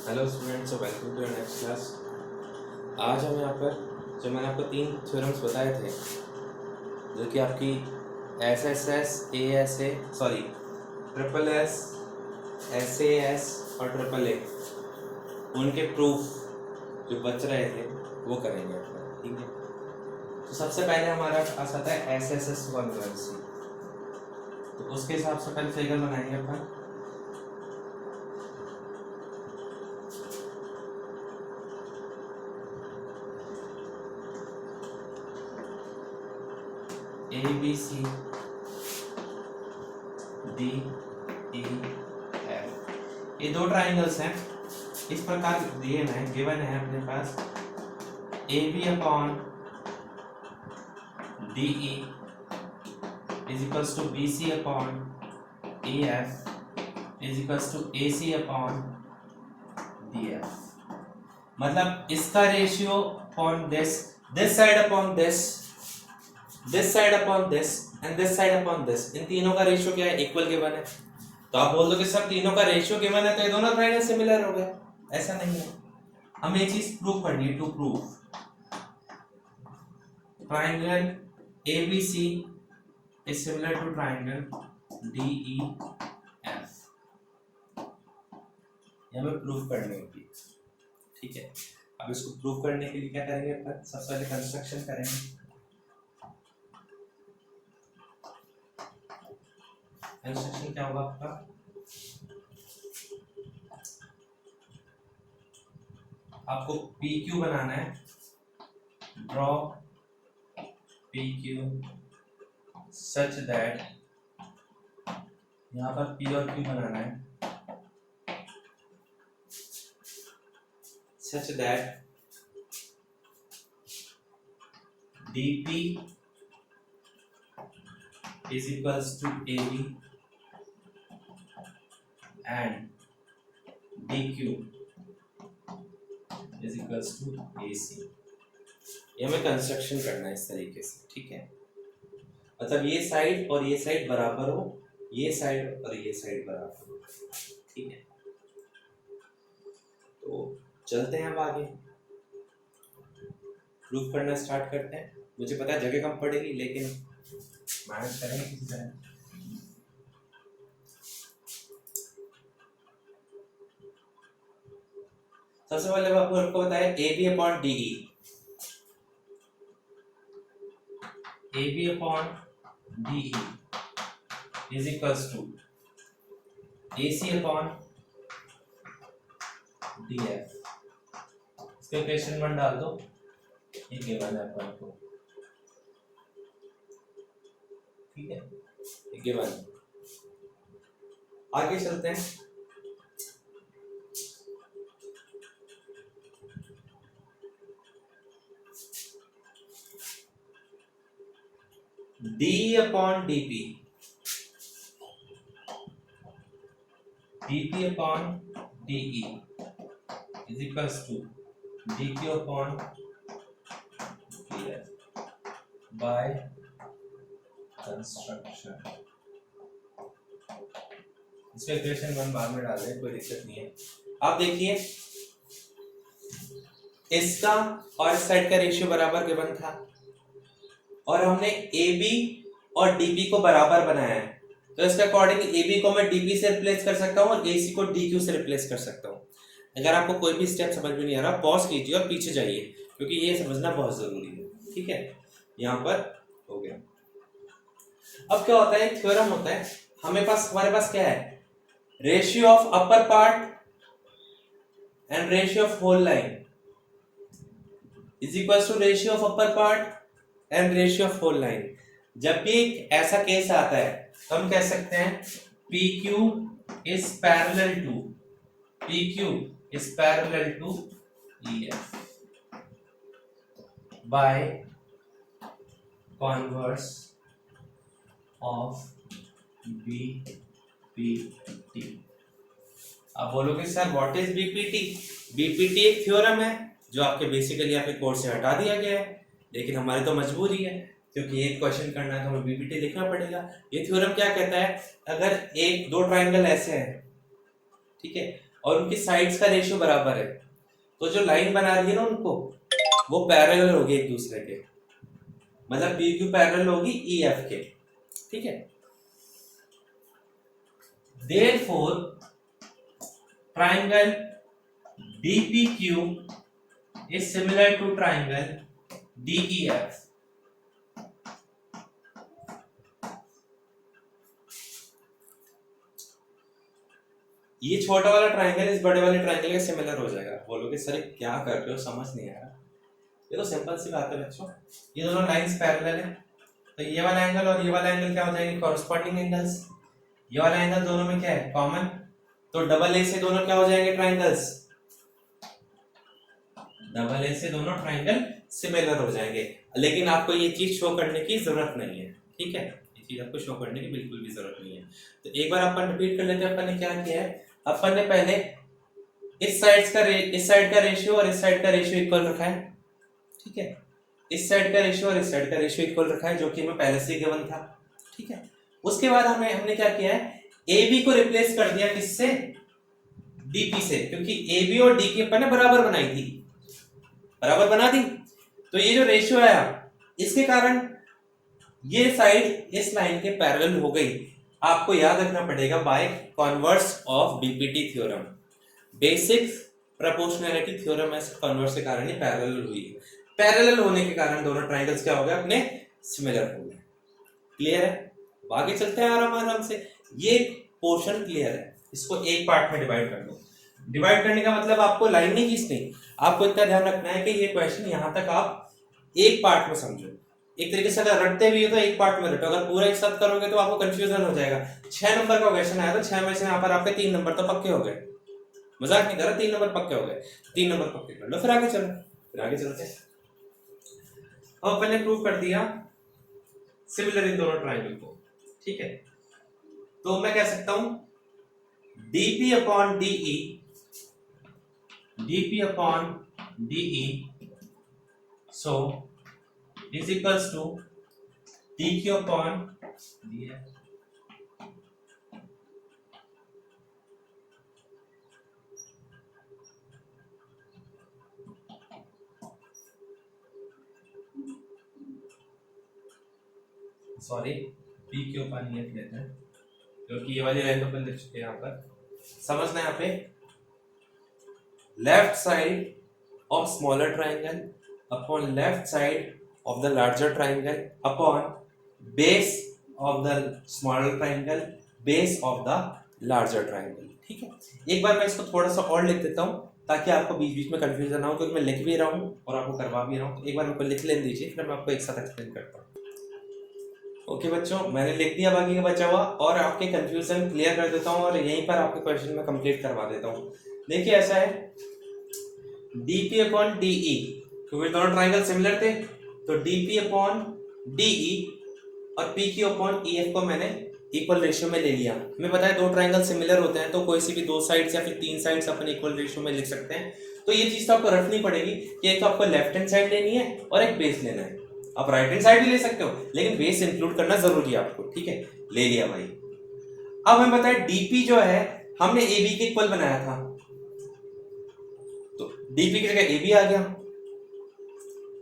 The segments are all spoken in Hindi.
Hello students, welcome to your next class. आज हम यहाँ पर जो मैंने आपको 3 थ्योरम्स बताए थे, जो कि आपकी SSS, ASA, sorry SSS, SAS और AAA, उनके प्रूफ जो बच रहे थे वो करेंगे अपन, ठीक है। तो सबसे पहले हमारा पास आता है SSS कॉन्वर्जेंसी। तो उसके हिसाब से पहले फिगर बनाएंगे अपन। ABC, DEF, ये दो ट्राइंगल्स हैं। इस प्रकार दिए हैं, गिवन है अपने पास AB upon DE is equals to BC upon AF is equals to AC upon DF। मतलब इसका ratio upon this side upon this side upon this and this side upon this, इन तीनों का रेशियो क्या है? इक्वल गिवन है। तो आप बोल दो कि सब तीनों का रेशियो गिवन है तो ये दोनों ट्रायंगल सिमिलर हो गए। ऐसा नहीं है, हमें ये चीज प्रूव करनी है। To prove triangle ABC is similar to triangle DEF, ये हमें प्रूव करनी होगी, ठीक है। अब इसको प्रूव करने के लिए क्या करेंगे अपन? सबसे पहले कंस्ट्रक्शन करेंगे। कंस्ट्रक्शन क्या होगा आपका? आपको PQ बनाना है। ड्रॉ PQ such that, यहाँ पर P और Q बनाना है such that DP is equals to AB and DQ is equals to AC। ये हमें कंस्ट्रक्शन करना है इस तरीके से, ठीक है। मतलब ये साइड और ये साइड बराबर हो, ये साइड और ये साइड बराबर हो, ठीक है। तो चलते हैं अब आगे, प्रूफ करना स्टार्ट करते हैं। मुझे पता है जगह कम पड़ेगी, लेकिन मेहनत करेंगे किसी तरह। सबसे पहले आपको बताया AB upon DE, AB upon DE is equals to AC upon DF। इसके इक्वेशन 1 डाल दो, ये गिवन है अपन को, ठीक है, ये गिवन। आगे चलते हैं। DE upon DP, DP upon DE is equals to DQ upon DF by construction। इसमें इक्वेशन 1 बाद में डाल दें, कोई दिक्कत नहीं है। आप देखिए, इसका और इस साइड का रेशियो बराबर गिवन था, और हमने AB और DP को बराबर बनाया है, तो इसके अकॉर्डिंग AB को मैं DP से रिप्लेस कर सकता हूँ और AC को DQ से रिप्लेस कर सकता हूँ। अगर आपको कोई भी स्टेप समझ में नहीं आ रहा, पॉज कीजिए और पीछे जाइए, क्योंकि ये समझना बहुत जरूरी है, ठीक है। यहाँ पर हो गया। अब क्या होता है, एक थ्योरम होता है हमारे पास क्या है? Ratio of upper part and ratio of whole line is equal to ratio of upper part and ratio of whole line. जब भी ऐसा केस आता है तो हम कह सकते हैं PQ is parallel to EF by converse of BPT। अब बोलोगे sir what is BPT? BPT एक थ्योरम है जो आपके बेसिकली आपके कोर्स से हटा दिया गया है, लेकिन हमारी तो मजबूरी है, क्योंकि एक क्वेश्चन करना है तो हमें BPT लिखना पड़ेगा। ये थ्योरम क्या कहता है? अगर एक दो ट्राइंगल ऐसे हैं, ठीक है, और उनकी साइड्स का रेशियो बराबर है, तो जो लाइन बना रही है ना उनको, वो पैरेलल होगी एक दूसरे के, मतलब पी क्यू पैरेलल होगी ई एफ के, ठीक है। Therefore triangle DPQ is similar to triangle DEF. ये छोटा वाला ट्राइंगल इस बड़े वाले ट्राइंगल के सिमिलर हो जाएगा। बोलोगे सर क्या कर रहे हो, समझ नहीं आ रहा। ये तो सिंपल सी बात है बच्चों, ये दोनों लाइंस पैरेलल है, तो ये वाला एंगल और ये वाला एंगल क्या हो जाएंगे, कॉरस्पॉन्डिंग एंगल्स। ये वाला एंगल दोनों में क्या है, कॉमन, तो डबल ए से दोनों क्या हो जाएंगे, ट्राइंगल्स। डबल ए से दोनों ट्राइंगल सिमिलर हो जाएंगे, लेकिन आपको ये चीज शो करने की जरूरत नहीं है, ठीक है। ये चीज आपको शो करने की बिल्कुल भी जरूरत नहीं है। तो एक बार अपन रिपीट कर लेते हैं, अपन ने क्या किया है, अपन ने पहले इस साइड का रेशियो और इस साइड का रेशियो इक्वल रखा है, ठीक है। इस साइड का रेशियो और इस साइड का रेशियो इक्वल रखा है, जो कि हमें पहले से ही गिवन था, ठीक है। उसके बाद हमने क्या किया है, ए बी को रिप्लेस कर दिया किससे, डीपी से, क्योंकि ए बी और डी की अपन ने बराबर बनाई थी, बराबर बना दी। तो ये जो रेशियो आया, इसके कारण ये साइड इस लाइन के पैरेलल हो गई। आपको याद रखना पड़ेगा by converse of BPT theorem, basic proportionality theorem, ऐसे कॉन्वर्स के कारण ये पैरेलल हुई है। पैरेलल होने के कारण दोनों ट्राइंगल्स क्या हो गए, अपने सिमिलर हो गए। क्लियर है, आगे चलते हैं आराम आराम से। ये पोर्शन क्लियर है, इसको एक पार्ट में डिवाइड कर दो। डिवाइड करने का मतलब आपको लाइन नहीं खींचनी, आपको इतना ध्यान रखना है कि ये क्वेश्चन यहां तक आप एक पार्ट में समझो। एक तरीके से अगर रटते भी हो तो एक पार्ट में रटो, अगर पूरा एक साथ करोगे तो आपको कंफ्यूजन हो जाएगा। 6 नंबर का क्वेश्चन आया तो 6 में से यहाँ पर आपके 3 नंबर तो पक्के हो गए, मजाक नहीं कर रहा, 3 नंबर पक्के हो गए, 3 नंबर पक्के कर लो, फिर आगे चलो, फिर आगे चलते हैं। अब अपन ने प्रूव कर दिया सिमिलर इन दोनों ट्राइंगल को, ठीक है। तो मैं कह सकता हूं dp upon de, dp upon de so is equals to dq upon df। Sorry, dq upon df लेते हैं, क्योंकि ये वाली लाइन तो अपन लिख चुके हैं। यहाँ पर समझना, यहाँ पे left side of smaller triangle upon left side of the larger triangle upon base of the smaller triangle base of the larger triangle, ठीक है। एक बार मैं इसको थोड़ा सा और लिख देता हूँ ताकि आपको बीच बीच में कंफ्यूजन ना हो, क्योंकि मैं लिख भी रहा हूँ और आपको करवा भी रहा हूँ। एक बार मेरे को लिख लेने दीजिए, फिर मैं आपको एक साथ एक्सप्लेन करता हूँ। ओके बच्चों, मैंने लिख दिया बाकी का बचा हुआ, और आपके कंफ्यूजन क्लियर कर देता हूँ और यहीं पर आपके क्वेश्चन में कंप्लीट करवा देता हूँ। देखिए ऐसा है, dp अपॉन de, क्योंकि दोनों ट्राइंगल सिमिलर थे, तो dp अपॉन de और pq अपॉन ef को मैंने इक्वल रेशियो में ले लिया। हमें पता है दो ट्राइंगल सिमिलर होते हैं तो कोई सी भी दो साइड्स या फिर तीन साइड्स अपन इक्वल रेशियो में लिख सकते हैं। तो ये चीज तो आपको रखनी पड़ेगी कि एक तो आपको लेफ्ट हैंड साइड लेनी है और एक बेस लेना है। आप राइट हैंड साइड भी ले सकते हो, लेकिन बेस इंक्लूड करना जरूरी है आपको, ठीक है। ले लिया भाई। अब हमें पता है dp जो है हमने ab के इक्वल बनाया था, तो dp की जगह ab आ गया,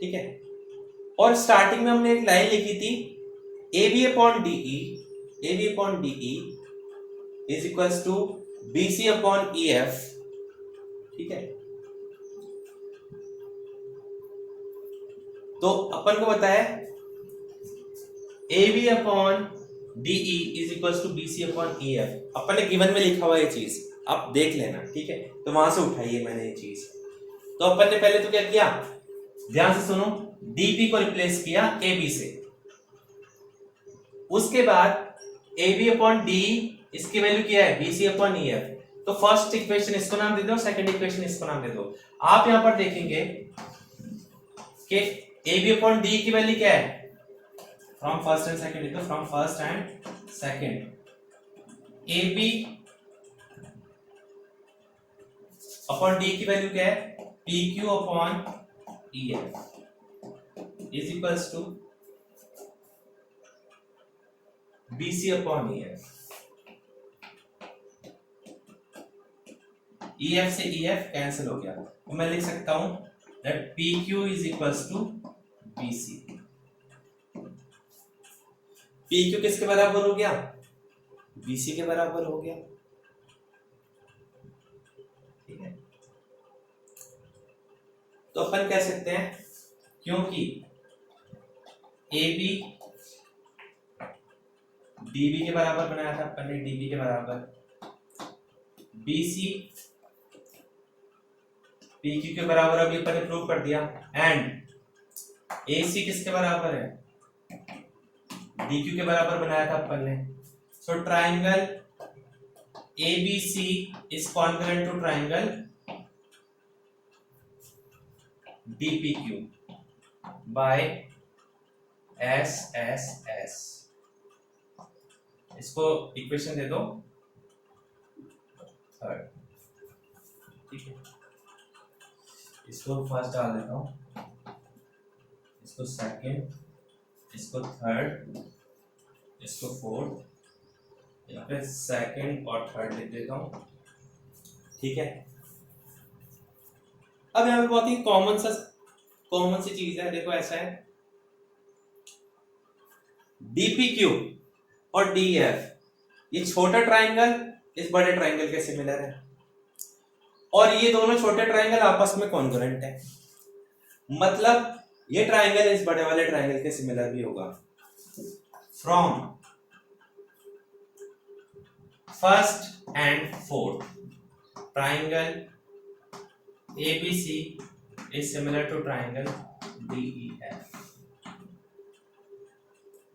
ठीक है। और स्टार्टिंग में हमने एक लाइन लिखी थी ab upon de is equals to bc upon ef, ठीक है। तो अपन को बताया ab upon de is equals to bc upon ef, अपन ने गिवन में लिखा हुआ ये चीज, आप देख लेना, ठीक है। तो वहां से उठाइए मैंने ये चीज। तो अपन ने पहले तो क्या किया, ध्यान से सुनो, dp को रिप्लेस किया ab से, उसके बाद ab अपॉन d इसकी वैल्यू क्या है bc अपॉन ef। तो फर्स्ट इक्वेशन इसको नाम दे दो, सेकंड इक्वेशन इसको नाम दे दो। आप यहां पर देखेंगे कि ab अपॉन d की वैल्यू क्या है, फ्रॉम फर्स्ट एंड सेकंड, तो from first and second ab upon d की वैल्यू क्या है, pq upon ef is equals to bc upon ef। EF से EF कैंसिल हो गया, तो मैं लिख सकता हूं that PQ is equals to BC। PQ किसके बराबर हो गया? BC के बराबर हो गया, ठीक है। तो अपन कह सकते हैं क्योंकि AB DB के बराबर बनाया था अपन ने, DB के बराबर, BC PQ के बराबर अभी अपन ने प्रूव कर दिया, एंड AC किसके बराबर है? DQ के बराबर बनाया था अपन ने। So triangle ABC is congruent to triangle DPQ by SSS। इसको इक्वेशन दे दो थर्ड, ठीक है। इसको फर्स्ट डाल देता हूं, इसको सेकंड, इसको थर्ड, इसको फोर्थ, यहाँ पे सेकंड और थर्ड लिख देता हूं, ठीक है। अब यहाँ पे बहुत ही कॉमन सी चीज है, देखो ऐसा है DPQ और DF, ये छोटा ट्राइंगल इस बड़े ट्राइंगल के सिमिलर है, और ये दोनों छोटे ट्राइंगल आपस में कॉन्ग्रुएंट है, मतलब ये ट्राइंगल इस बड़े वाले ट्राइंगल के सिमिलर भी होगा। From first and fourth triangle ABC is similar to triangle DEF।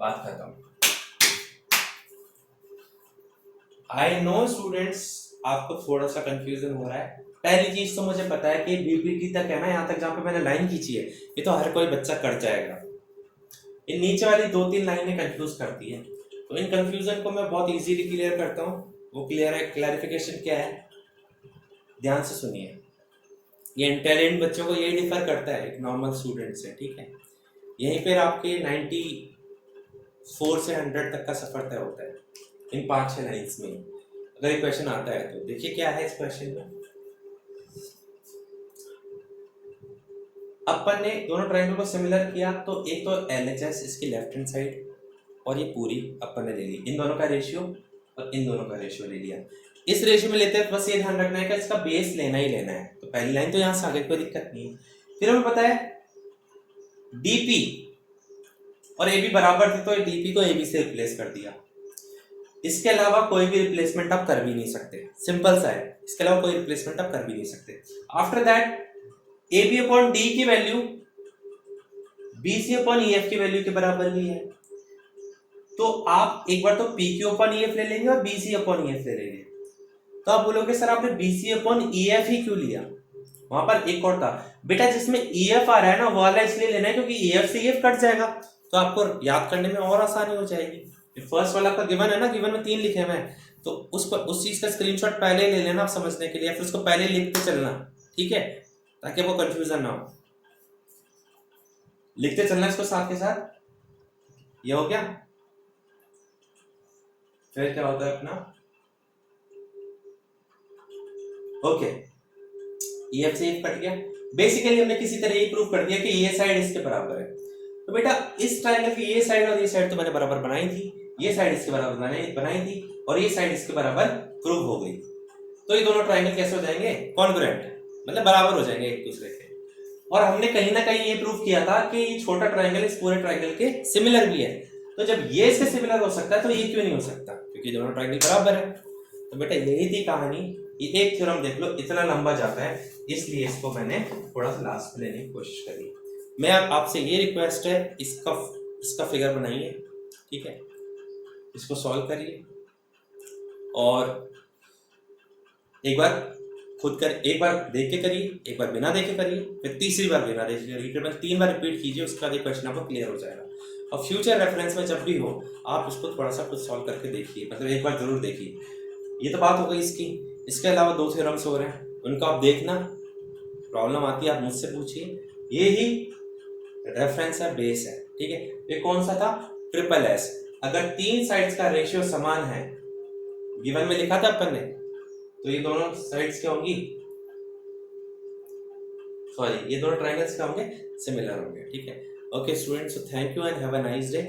बात खत्म। आई नो स्टूडेंट्स, आपको थोड़ा सा कंफ्यूजन हो रहा है। पहली चीज तो मुझे पता है कि BPT तक है ना, यहाँ तक जहाँ पे मैंने लाइन खींची है, ये तो हर कोई बच्चा कर जाएगा। इन नीचे वाली 2-3 लाइनें कंफ्यूज करती है, तो इन कंफ्यूजन को मैं बहुत इजीली क्लियर करता हूँ। वो क्लैरिफिकेशन क्या है, ध्यान से सुनिए। ये इंटेलिजेंट बच्चों को यही डिफर करता है एक नॉर्मल स्टूडेंट से, ठीक है। यहीं पर आपके 94 से 100 तक का सफर तय होता है इन 5-6 लाइन्स में। अगर ये क्वेश्चन आता है तो देखिए क्या है इस क्वेश्चन में। अपन ने दोनों ट्रायंगल को सिमिलर किया, तो एक तो LHS इसकी लेफ्ट हैंड साइड और ये पूरी अपन ने ले ली, इन दोनों का रेशियो और इन दोनों का रेशियो ले लिया। इस रेशियो में लेते हैं बस ये ध्यान रखना है कि इसका बेस लेना ही लेना है। तो पहली लाइन तो यहां से आगे कोई दिक्कत नहीं है। फिर हमें पता है DP और AB बराबर थे, तो DP को AB से रिप्लेस कर दिया। इसके अलावा कोई भी रिप्लेसमेंट आप कर भी नहीं सकते, सिंपल सा है। इसके अलावा कोई रिप्लेसमेंट आप कर भी नहीं सकते। After that AB upon D की वैल्यू BC अपॉन EF की वैल्यू के बराबर भी है, तो आप एक बार तो PQ अपॉन EF ले लेंगे और BC अपॉन EF ले लेंगे। तो आप बोलोगे सर आपने BC अपॉन EF ही क्यों लिया? वहां पर एक और था बेटा, जिसमें EF आ रहा है ना वो वाला इसलिए लेना है क्योंकि EF से EF कट जाएगा, तो आपको याद करने में और आसानी हो जाएगी। फर्स्ट वाला का गिवन है ना, गिवन में 3 लिखे हुए हैं, तो उस चीज का स्क्रीनशॉट पहले ले लेना आप समझने के लिए, फिर उसको पहले लिखते चलना, ठीक है, ताकि वो कंफ्यूजन ना हो। लिखते चलना इसको साथ के साथ। ये हो गया। फिर क्या होता है अपना, ओके, EF से EF कट गया। बेसिकली हमने किसी तरह ये प्रूव कर दिया कि ये साइड इसके बराबर है। तो बेटा इस ट्रायंगल की ये साइड और ये साइड तो मैंने बराबर बनाई थी, ये साइड इसके बराबर बनाई थी और ये साइड इसके बराबर प्रूव हो गई। तो ये दोनों ट्रायंगल कैसे हो जाएंगे? कॉन्ग्रुएंट, मतलब बराबर हो जाएंगे एक दूसरे के। और हमने कहीं ना कहीं ये प्रूव किया था कि ये छोटा ट्रायंगल इस पूरे ट्रायंगल के सिमिलर भी है। तो जब ये इसके सिमिलर हो सकता है तो ये क्यों नहीं हो सकता? क्योंकि दोनों ट्रायंगल बराबर है। तो बेटा यही थी कहानी। ये एक थ्योरम देख लो, इतना लंबा जाता है, इसलिए इसको मैंने थोड़ा सा लास्ट में लेने की कोशिश करी। मैं आपसे ये रिक्वेस्ट है, इसका फिगर बनाइए, ठीक है, इसको सॉल्व करिए और एक बार खुद कर, एक बार देख के करिए, एक बार बिना देखे करिए, फिर तीसरी बार बिना देखे करिए, 3 बार रिपीट कीजिए, उसके बाद ये क्वेश्चन आपको क्लियर हो जाएगा। और फ्यूचर रेफरेंस में जब भी हो आप इसको थोड़ा सा कुछ सॉल्व करके देखिए, मतलब एक बार जरूर देखिए। ये तो बात हो गई इसकी। इसके अलावा 2 थ्योरम्स हो रहे हैं, उनको आप देखना, प्रॉब्लम आती है आप मुझसे पूछिए। ये ही रेफरेंस है, बेस है, ठीक है। ये कौन सा था? Triple S. अगर 3 साइड्स का रेशियो समान है, गिवन में लिखा था अपन ने, तो ये दोनों साइड्स क्या होंगी, सॉरी ये दोनों ट्राइंगल्स क्या होंगे, सिमिलर होंगे। ठीक है, okay students, thank you and have a nice day.